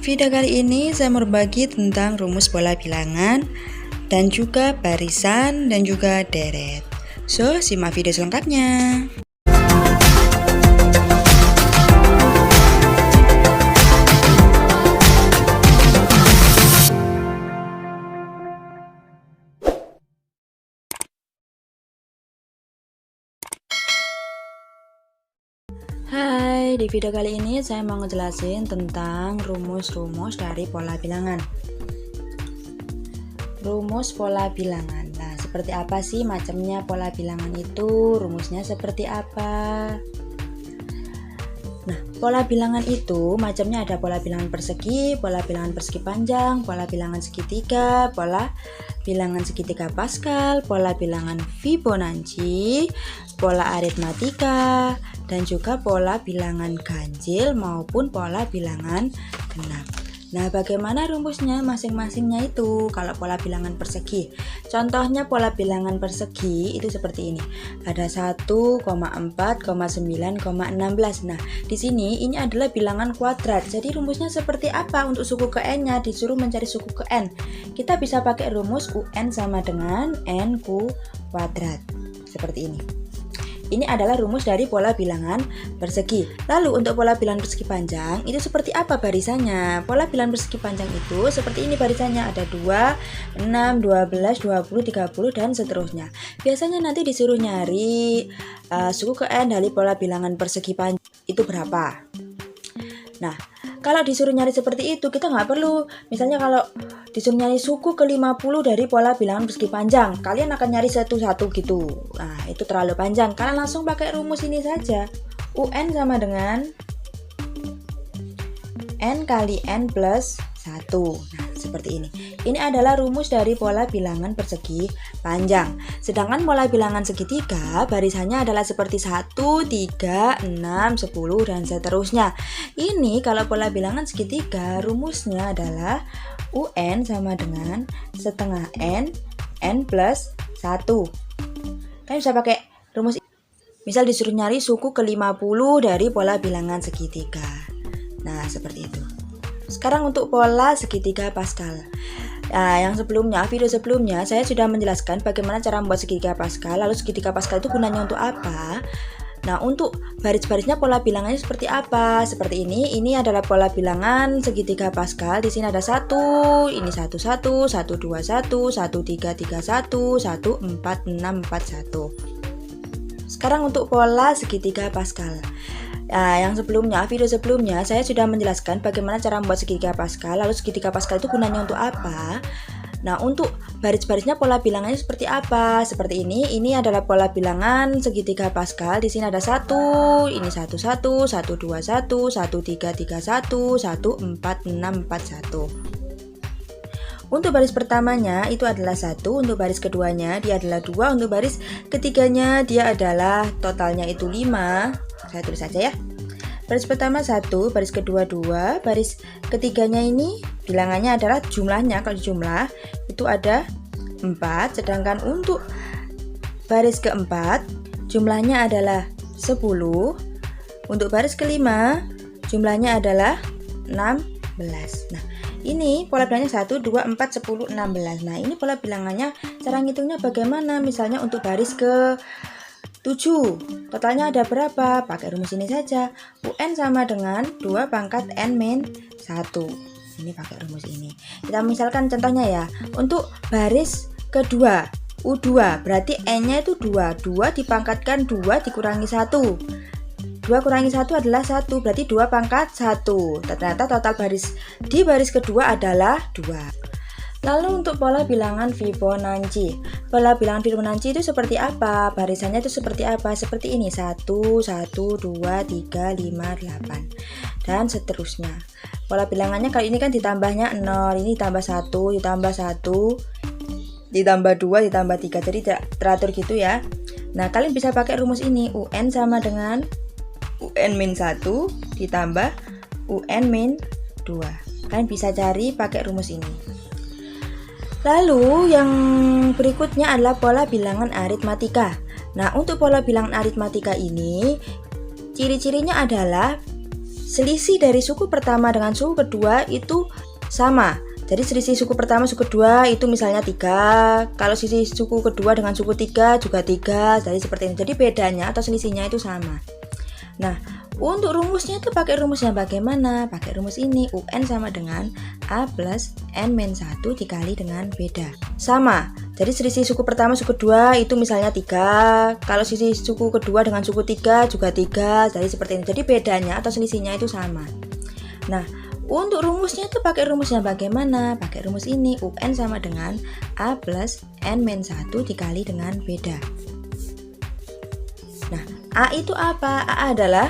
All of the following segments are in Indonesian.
Video kali ini saya mau berbagi tentang rumus pola bilangan dan juga barisan dan juga deret. So, simak video selengkapnya. Hai, di video kali ini saya mau ngejelasin tentang rumus-rumus dari pola bilangan. Rumus pola bilangan. Nah, seperti apa sih macamnya pola bilangan itu? Rumusnya seperti apa? Nah, pola bilangan itu macamnya ada pola bilangan persegi, pola bilangan persegi panjang, pola bilangan segitiga, pola bilangan segitiga Pascal, pola bilangan Fibonacci, pola aritmatika, dan juga pola bilangan ganjil maupun pola bilangan genap. Nah, bagaimana rumusnya masing-masingnya itu? Kalau pola bilangan persegi, contohnya pola bilangan persegi itu seperti ini. Ada 1,4, 9,16. Nah, di sini ini adalah bilangan kuadrat. Jadi rumusnya seperti apa? Untuk suku ke n-nya disuruh mencari suku ke n. Kita bisa pakai rumus UN sama dengan n-ku kuadrat. Seperti ini. Ini adalah rumus dari pola bilangan persegi. Lalu untuk pola bilangan persegi panjang itu seperti apa barisannya? Pola bilangan persegi panjang itu seperti ini barisannya, ada 2, 6, 12, 20, 30 dan seterusnya. Biasanya nanti disuruh nyari suku ke n dari pola bilangan persegi panjang itu berapa. Nah, kalau disuruh nyari seperti itu kita nggak perlu. Misalnya kalau disuruh nyari suku ke 50 dari pola bilangan persegi panjang, kalian akan nyari satu-satu gitu. Nah, itu terlalu panjang. Kalian langsung pakai rumus ini saja. UN sama dengan N kali N plus 1. Nah, seperti ini. Ini adalah rumus dari pola bilangan persegi panjang. Sedangkan pola bilangan segitiga barisannya adalah seperti 1, 3, 6, 10 dan seterusnya. Ini kalau pola bilangan segitiga rumusnya adalah UN sama dengan setengah N, N plus 1. Kalian bisa pakai rumus ini. Misal disuruh nyari suku ke 50 dari pola bilangan segitiga. Nah, seperti itu. Sekarang untuk pola segitiga Pascal. Nah, yang sebelumnya, video sebelumnya saya sudah menjelaskan bagaimana cara membuat segitiga Pascal. Lalu segitiga Pascal itu gunanya untuk apa? Nah, untuk baris-barisnya pola bilangannya seperti apa? Seperti ini. Ini adalah pola bilangan segitiga Pascal. Di sini ada 1, ini 1, 1, 1, 2, 1, 1, 3, 3, 1, 1, 4, 6, 4, 1. Sekarang untuk pola segitiga Pascal. Nah, yang sebelumnya, video sebelumnya saya sudah menjelaskan bagaimana cara membuat segitiga Pascal. Lalu segitiga Pascal itu gunanya untuk apa? Nah, untuk baris-barisnya pola bilangannya seperti apa? Seperti ini. Ini adalah pola bilangan segitiga Pascal. Di sini ada 1, ini 1, 1, 1, 2, 1, 1, 3, 3, 1, 1, 4, 6, 4, 1. Untuk baris pertamanya itu adalah 1, untuk baris keduanya dia adalah 2, untuk baris ketiganya dia adalah totalnya itu 5. Saya tulis saja ya. Baris pertama 1, baris kedua 2, baris ketiganya ini bilangannya adalah jumlahnya, kalau jumlah itu ada 4, sedangkan untuk baris keempat jumlahnya adalah 10, untuk baris kelima jumlahnya adalah 16. Nah, ini pola bilangnya 1, 2, 4, 10, 16. Nah, ini pola bilangannya cara ngitungnya bagaimana? Misalnya untuk baris ke 7, totalnya ada berapa? Pakai rumus ini saja. UN sama dengan 2 pangkat N min 1. Ini pakai rumus ini. Kita misalkan contohnya ya. Untuk baris kedua, U2, berarti N-nya itu 2. 2 dipangkatkan 2 dikurangi 1. 2 kurangi 1 adalah 1, berarti 2 pangkat 1. Ternyata total baris di baris kedua adalah 2. Lalu untuk pola bilangan Fibonacci. Pola bilangan Fibonacci itu seperti apa? Barisannya itu seperti apa? Seperti ini, 1, 1, 2, 3, 5, 8 dan seterusnya. Pola bilangannya kali ini kan ditambahnya 0, ini ditambah 1, ditambah 1, ditambah 2, ditambah 3. Jadi teratur gitu ya. Nah, kalian bisa pakai rumus ini. UN sama dengan UN min 1 ditambah UN min 2. Kalian bisa cari pakai rumus ini. Lalu yang berikutnya adalah pola bilangan aritmatika. Nah, untuk pola bilangan aritmatika ini ciri-cirinya adalah selisih dari suku pertama dengan suku kedua itu sama. Jadi selisih suku pertama suku kedua itu misalnya 3. Kalau selisih suku kedua dengan suku 3 juga 3. Jadi seperti ini. Jadi bedanya atau selisihnya itu sama. Nah, untuk rumusnya itu pakai rumusnya bagaimana? Pakai rumus ini, UN sama dengan A plus N-1 dikali dengan beda. Sama. Jadi selisih suku pertama suku kedua itu misalnya 3. Kalau selisih suku kedua dengan suku 3 juga 3. Jadi seperti ini. Jadi bedanya atau selisihnya itu sama. Nah, untuk rumusnya itu pakai rumusnya bagaimana? Pakai rumus ini, UN sama dengan A plus N-1 dikali dengan beda. Nah, A itu apa? A adalah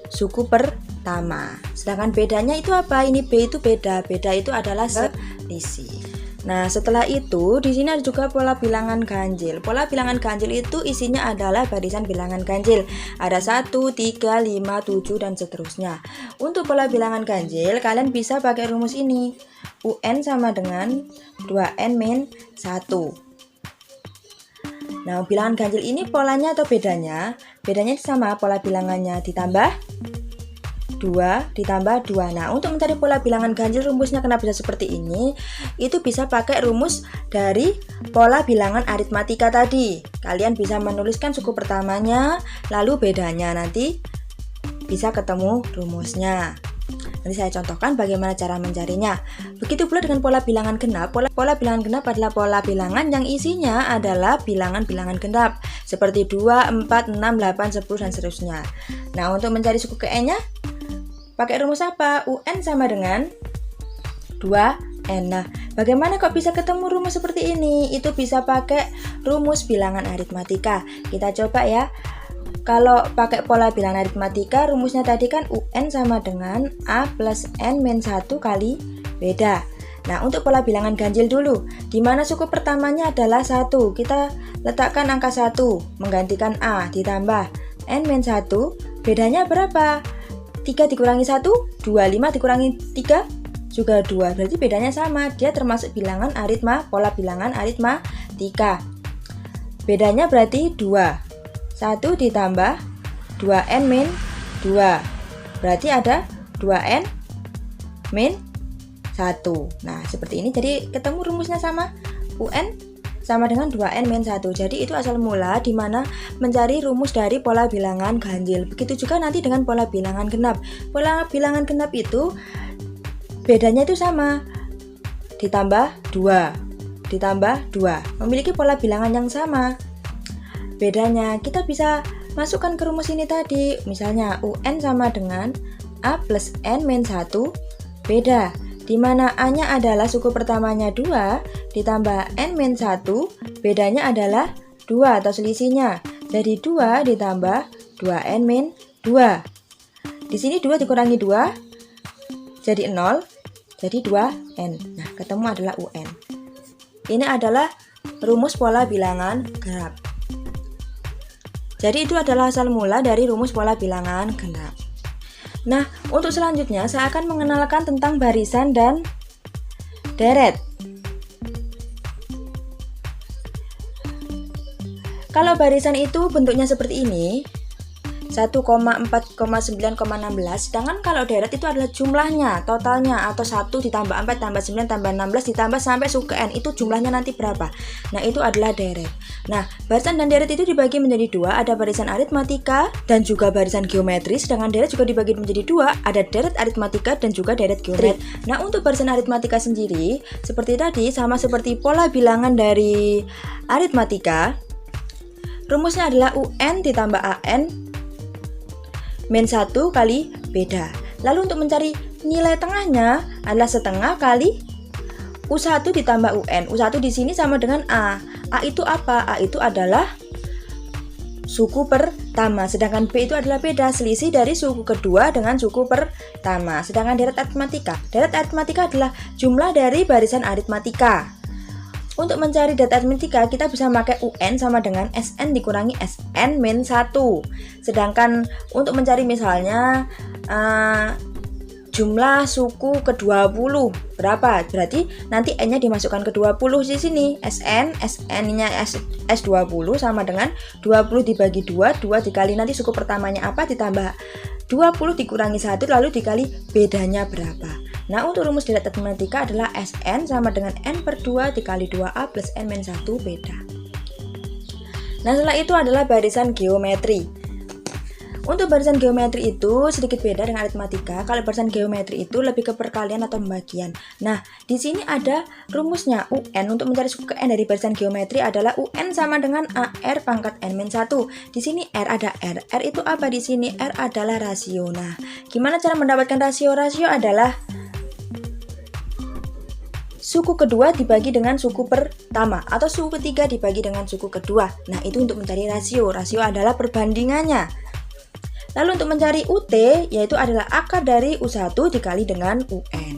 suku pertama. Sedangkan bedanya itu apa? Ini B itu beda. Beda itu adalah selisih. Nah, setelah itu di sini ada juga pola bilangan ganjil. Pola bilangan ganjil itu isinya adalah barisan bilangan ganjil. Ada 1, 3, 5, 7 dan seterusnya. Untuk pola bilangan ganjil, kalian bisa pakai rumus ini. UN sama dengan 2N-1. Nah, bilangan ganjil ini polanya atau bedanya? Bedanya sama, pola bilangannya ditambah 2 ditambah 2. Nah, untuk mencari pola bilangan ganjil rumusnya kenapa bisa seperti ini? Itu bisa pakai rumus dari pola bilangan aritmatika tadi. Kalian bisa menuliskan suku pertamanya, lalu bedanya, nanti bisa ketemu rumusnya. Nanti saya contohkan bagaimana cara mencarinya. Begitu pula dengan pola bilangan genap. Pola bilangan genap adalah pola bilangan yang isinya adalah bilangan-bilangan genap seperti 2, 4, 6, 8, 10 dan seterusnya. Nah, untuk mencari suku ke-nya pakai rumus apa? UN sama dengan 2N. Nah, bagaimana kok bisa ketemu rumus seperti ini? Itu bisa pakai rumus bilangan aritmatika. Kita coba ya. Kalau pakai pola bilangan aritmatika, rumusnya tadi kan UN sama dengan A plus N-1 kali beda. Nah, untuk pola bilangan ganjil dulu. Di mana suku pertamanya adalah 1. Kita letakkan angka 1, menggantikan A, ditambah N-1. Bedanya berapa? 3 dikurangi 1, 2, 5 dikurangi 3, juga 2. Berarti bedanya sama, dia termasuk bilangan pola bilangan aritmatika. Bedanya berarti 2. 1 ditambah 2N min 2. Berarti ada 2N min 1. Nah, seperti ini. Jadi ketemu rumusnya sama. UN sama dengan 2N min 1. Jadi itu asal mula di mana mencari rumus dari pola bilangan ganjil. Begitu juga nanti dengan pola bilangan genap. Pola bilangan genap itu bedanya itu sama. Ditambah 2. Ditambah 2. Memiliki pola bilangan yang sama. Bedanya kita bisa masukkan ke rumus ini tadi. Misalnya UN sama dengan A plus N min 1 beda. Di mana A-nya adalah suku pertamanya 2 ditambah N-1, bedanya adalah 2 atau selisihnya. Jadi 2 ditambah 2N-2. Di sini 2 dikurangi 2 jadi 0, jadi 2N. Nah, ketemu adalah UN. Ini adalah rumus pola bilangan genap. Jadi itu adalah asal mula dari rumus pola bilangan genap. Nah, untuk selanjutnya saya akan mengenalkan tentang barisan dan deret. Kalau barisan itu bentuknya seperti ini, 1,4,9,16. Sedangkan kalau deret itu adalah jumlahnya, totalnya, atau 1 ditambah 4 tambah 9 tambah 16 ditambah sampai suku n. Itu jumlahnya nanti berapa? Nah, itu adalah deret. Nah, barisan dan deret itu dibagi menjadi dua. Ada barisan aritmatika dan juga barisan geometris. Sedangkan deret juga dibagi menjadi dua. Ada deret aritmatika dan juga deret geometris. Nah, untuk barisan aritmatika sendiri, seperti tadi, sama seperti pola bilangan dari aritmatika, rumusnya adalah UN ditambah AN min 1 kali beda. Lalu untuk mencari nilai tengahnya adalah setengah kali U1 ditambah UN. U1 di sini sama dengan A. A itu apa? A itu adalah suku pertama. Sedangkan B itu adalah beda, selisih dari suku kedua dengan suku pertama. Sedangkan deret aritmatika adalah jumlah dari barisan aritmatika. Untuk mencari deret aritmatika, kita bisa memakai UN sama dengan SN dikurangi SN min 1. Sedangkan untuk mencari misalnya jumlah suku ke-20 berapa? Berarti nanti N-nya dimasukkan ke 20 di sini. SN-nya S20 sama dengan 20 dibagi 2, 2 dikali nanti suku pertamanya apa ditambah 20 dikurangi 1 lalu dikali bedanya berapa. Nah, untuk rumus deret matematika adalah Sn sama dengan N per 2 dikali 2A plus N-1 beda. Nah, setelah itu adalah barisan geometri. Untuk barisan geometri itu sedikit beda dengan aritmatika. Kalau barisan geometri itu lebih ke perkalian atau pembagian. Nah, di sini ada rumusnya. UN untuk mencari suku ke N dari barisan geometri adalah UN sama dengan AR pangkat N-1. Di sini R ada R. R itu apa di sini? R adalah rasio. Nah, gimana cara mendapatkan rasio? Rasio adalah suku kedua dibagi dengan suku pertama atau suku ketiga dibagi dengan suku kedua. Nah, itu untuk mencari rasio. Rasio adalah perbandingannya. Lalu untuk mencari UT, yaitu adalah akar dari U1 dikali dengan UN.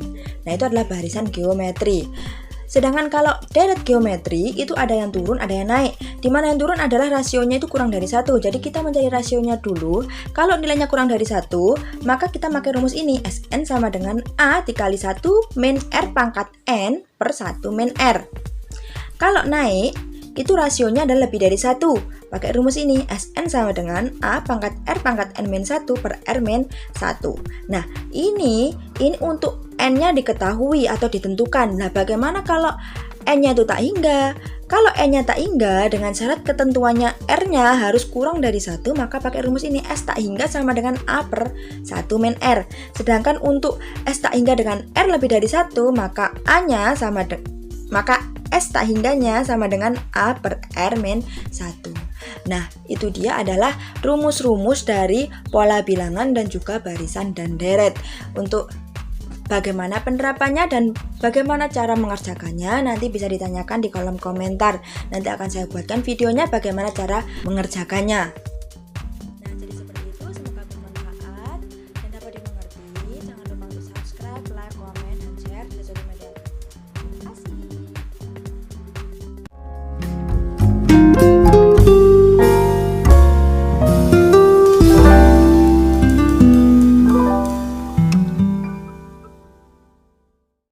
Nah, itu adalah barisan geometri. Sedangkan kalau deret geometri, itu ada yang turun, ada yang naik. Dimana yang turun adalah rasionya itu kurang dari 1. Jadi kita mencari rasionya dulu. Kalau nilainya kurang dari 1, maka kita pakai rumus ini. Sn sama dengan A dikali 1 min R pangkat N per 1 min R. Kalau naik, itu rasionya adalah lebih dari 1. Pakai rumus ini, Sn sama dengan A pangkat R pangkat N-1 per R-1. Nah, ini untuk N-nya diketahui atau ditentukan. Nah, bagaimana kalau N-nya itu tak hingga? Kalau N-nya tak hingga, dengan syarat ketentuannya R-nya harus kurang dari 1, maka pakai rumus ini, S tak hingga sama dengan A per 1 min R. Sedangkan untuk S tak hingga dengan R lebih dari 1, maka A-nya sama maka S tak hingganya sama dengan A per R-1. Nah, itu dia adalah rumus-rumus dari pola bilangan dan juga barisan dan deret. Untuk bagaimana penerapannya dan bagaimana cara mengerjakannya nanti bisa ditanyakan di kolom komentar. Nanti akan saya buatkan videonya bagaimana cara mengerjakannya.